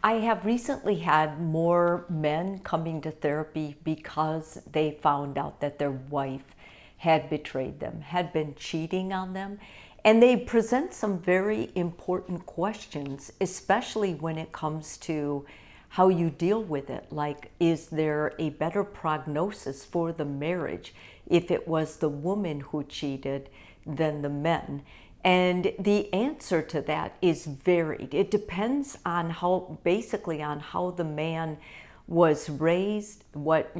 I have recently had more men coming to therapy because they found out that their wife had betrayed them, had been cheating on them. And they present some very important questions, especially when it comes to how you deal with it. Like, is there a better prognosis for the marriage if it was the woman who cheated than the men? And the answer to that is varied. It depends on basically on how the man was raised, what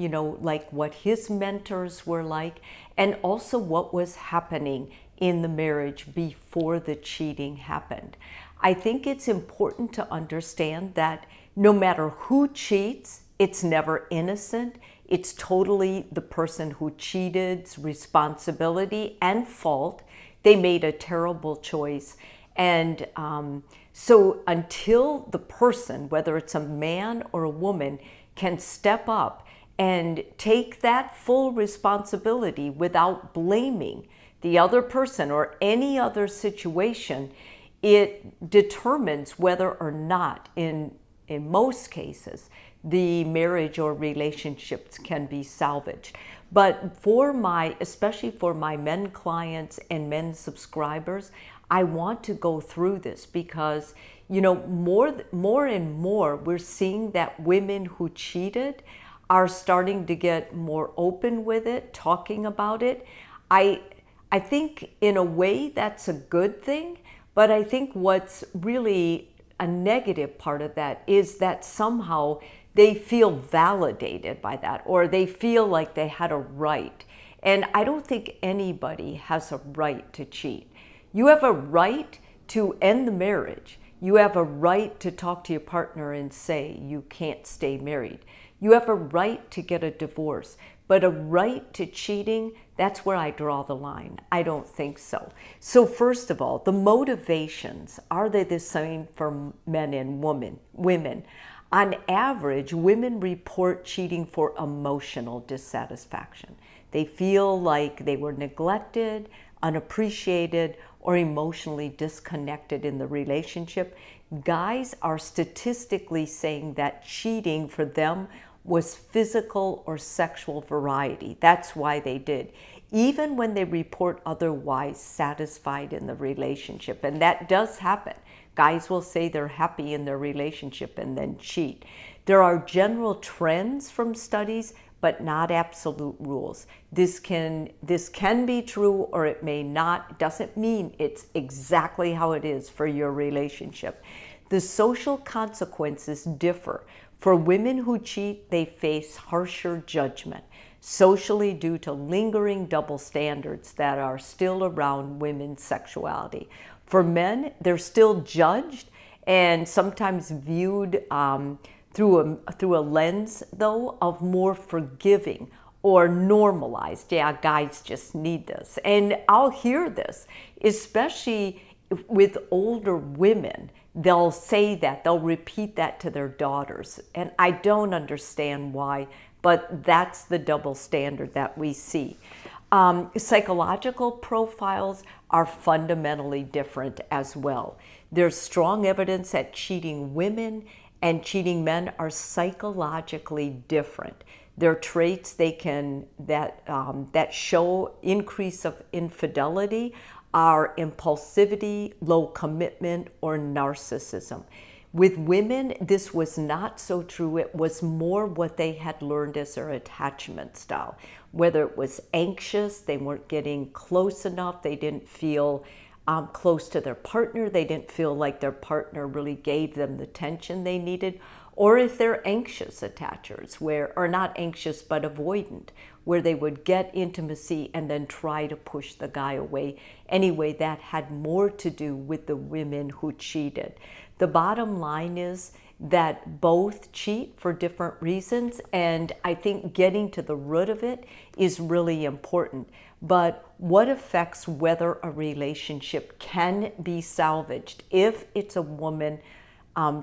his mentors were like, and also what was happening in the marriage before the cheating happened. I think it's important to understand that no matter who cheats, it's never innocent. It's totally the person who cheated's responsibility and fault. They made a terrible choice. And so until the person, whether it's a man or a woman, can step up and take that full responsibility without blaming the other person or any other situation, it determines whether or not, in most cases, the marriage or relationships can be salvaged. But especially for my men clients and men subscribers, I want to go through this because, more and more we're seeing that women who cheated are starting to get more open with it, talking about it. I think in a way that's a good thing, but I think what's really a negative part of that is that somehow they feel validated by that, or they feel like they had a right. And I don't think anybody has a right to cheat. You have a right to end the marriage. You have a right to talk to your partner and say you can't stay married. You have a right to get a divorce. But a right to cheating, that's where I draw the line. I don't think so. So first of all, the motivations, are they the same for men and women? On average, women report cheating for emotional dissatisfaction. They feel like they were neglected, unappreciated, or emotionally disconnected in the relationship. Guys are statistically saying that cheating for them was physical or sexual variety. That's why they did, even when they report otherwise satisfied in the relationship. And that does happen. Guys will say they're happy in their relationship and then cheat. There are general trends from studies, but not absolute rules. This can be true or it may not. It doesn't mean it's exactly how it is for your relationship. The social consequences differ. For women who cheat, they face harsher judgment, socially due to lingering double standards that are still around women's sexuality. For men, they're still judged and sometimes viewed through a lens, though, of more forgiving or normalized. Yeah, guys just need this. And I'll hear this, especially with older women. They'll say that, they'll repeat that to their daughters. And I don't understand why, but that's the double standard that we see. Psychological profiles are fundamentally different as well. There's strong evidence that cheating women and cheating men are psychologically different. There are traits that show increase of infidelity are impulsivity, low commitment, or narcissism. With women, this was not so true. It was more what they had learned as their attachment style. Whether it was anxious, they weren't getting close enough, they didn't feel close to their partner, they didn't feel like their partner really gave them the attention they needed, or if they're anxious attachers, or not anxious but avoidant, where they would get intimacy and then try to push the guy away. Anyway, that had more to do with the women who cheated. The bottom line is that both cheat for different reasons, and I think getting to the root of it is really important. But what affects whether a relationship can be salvaged if it's a woman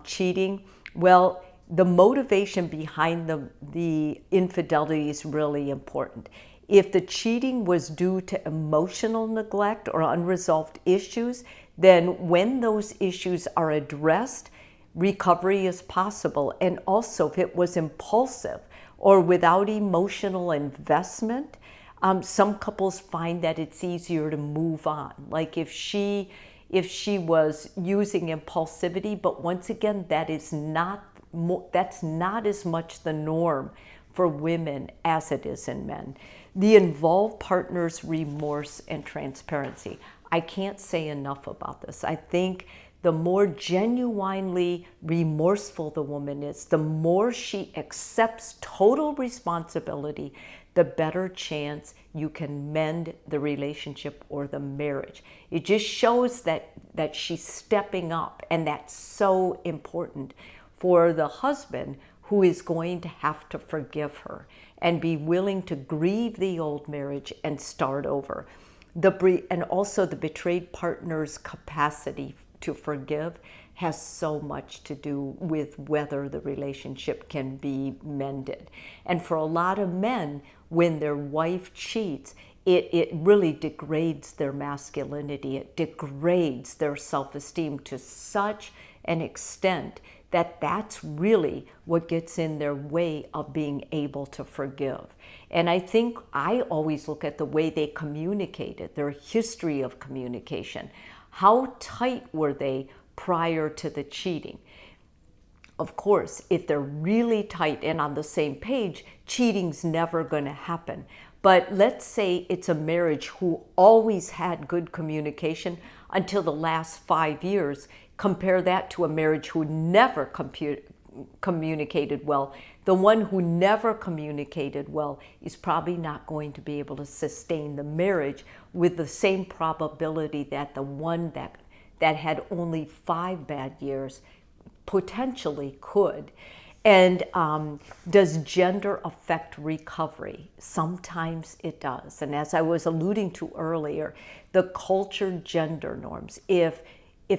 cheating? Well, the motivation behind the infidelity is really important. If the cheating was due to emotional neglect or unresolved issues, then when those issues are addressed, recovery is possible. And also, if it was impulsive or without emotional investment, some couples find that it's easier to move on. Like if she was using impulsivity, but once again, that's not as much the norm for women as it is in men. The involved partner's remorse and transparency. I can't say enough about this. I think the more genuinely remorseful the woman is, the more she accepts total responsibility, the better chance you can mend the relationship or the marriage. It just shows that she's stepping up, and that's so important for the husband, who is going to have to forgive her and be willing to grieve the old marriage and start over. And also the betrayed partner's capacity to forgive has so much to do with whether the relationship can be mended. And for a lot of men, when their wife cheats, it really degrades their masculinity. It degrades their self-esteem to such an extent that that's really what gets in their way of being able to forgive. And I think I always look at the way they communicated, their history of communication. How tight were they prior to the cheating? Of course, if they're really tight and on the same page, cheating's never going to happen. But let's say it's a marriage who always had good communication until the last 5 years. Compare that to a marriage who never communicated well. The one who never communicated well is probably not going to be able to sustain the marriage with the same probability that the one that had only 5 bad years potentially could. And does gender affect recovery? Sometimes it does. And as I was alluding to earlier, the culture gender norms. If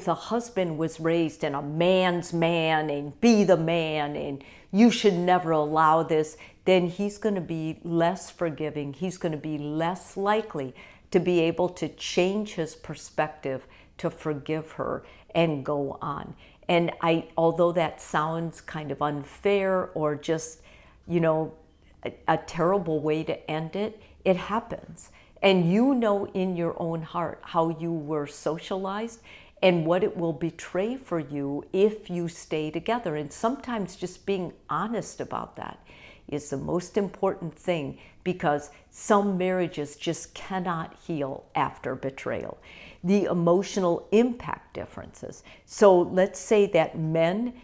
the husband was raised in a man's man and be the man and you should never allow this, then he's going to be less forgiving. He's going to be less likely to be able to change his perspective to forgive her and go on. And although that sounds kind of unfair or just, a terrible way to end it, it happens. And you know in your own heart how you were socialized and what it will betray for you if you stay together. And sometimes just being honest about that is the most important thing, because some marriages just cannot heal after betrayal. The emotional impact differences. So let's say that men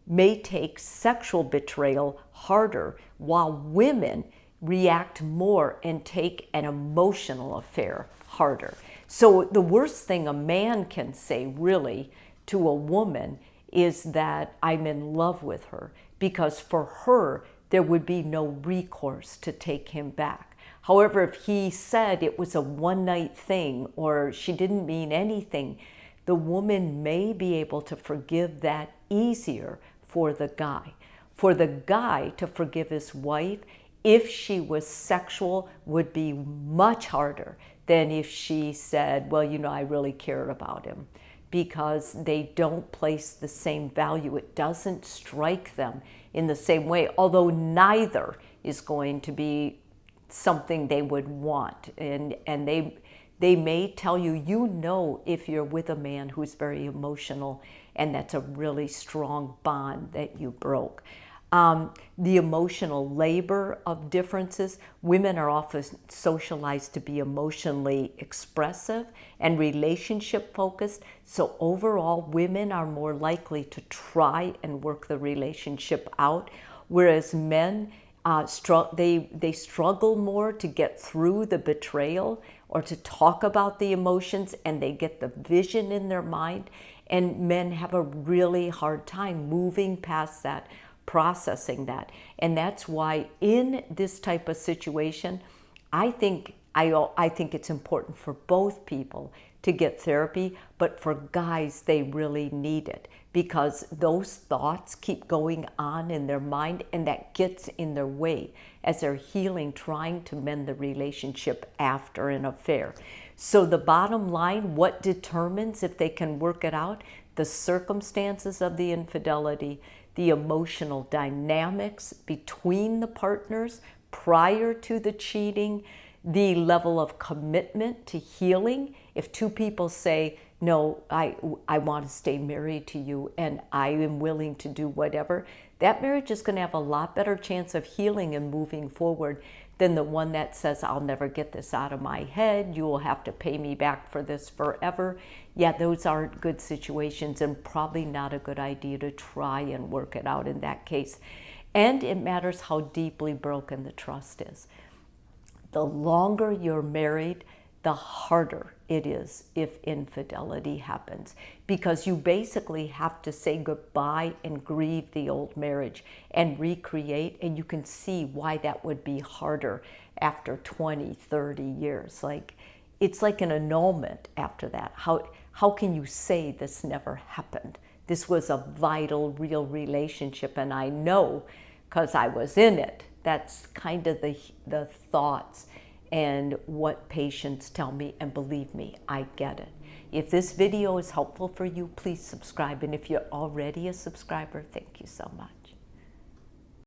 may take sexual betrayal harder, while women react more and take an emotional affair harder. So the worst thing a man can say really to a woman is that I'm in love with her, because for her there would be no recourse to take him back. However, if he said it was a one-night thing or she didn't mean anything, the woman may be able to forgive that easier for the guy. For the guy to forgive his wife, if she was sexual, would be much harder than if she said, well, I really cared about him, because they don't place the same value. It doesn't strike them in the same way, although neither is going to be something they would want. And they may tell you, if you're with a man who's very emotional, and that's a really strong bond that you broke. The emotional labor of differences. Women are often socialized to be emotionally expressive and relationship focused. So overall, women are more likely to try and work the relationship out, whereas men, they struggle more to get through the betrayal or to talk about the emotions, and they get the vision in their mind. And men have a really hard time moving past that, processing that. And that's why in this type of situation, I think it's important for both people to get therapy, but for guys, they really need it, because those thoughts keep going on in their mind, and that gets in their way as they're healing, trying to mend the relationship after an affair. So the bottom line, what determines if they can work it out? the circumstances of the infidelity, the emotional dynamics between the partners prior to the cheating, the level of commitment to healing. If two people say, no, I want to stay married to you and I am willing to do whatever, that marriage is going to have a lot better chance of healing and moving forward than the one that says, I'll never get this out of my head, you will have to pay me back for this forever. Yeah, those aren't good situations and probably not a good idea to try and work it out in that case. And it matters how deeply broken the trust is. The longer you're married, the harder it is if infidelity happens, because you basically have to say goodbye and grieve the old marriage and recreate, and you can see why that would be harder after 20, 30 years. Like, it's like an annulment after that. How can you say this never happened? This was a vital, real relationship, and I know because I was in it. That's kind of the thoughts and what patients tell me, and believe me, I get it. If this video is helpful for you, please subscribe, and if you're already a subscriber, thank you so much.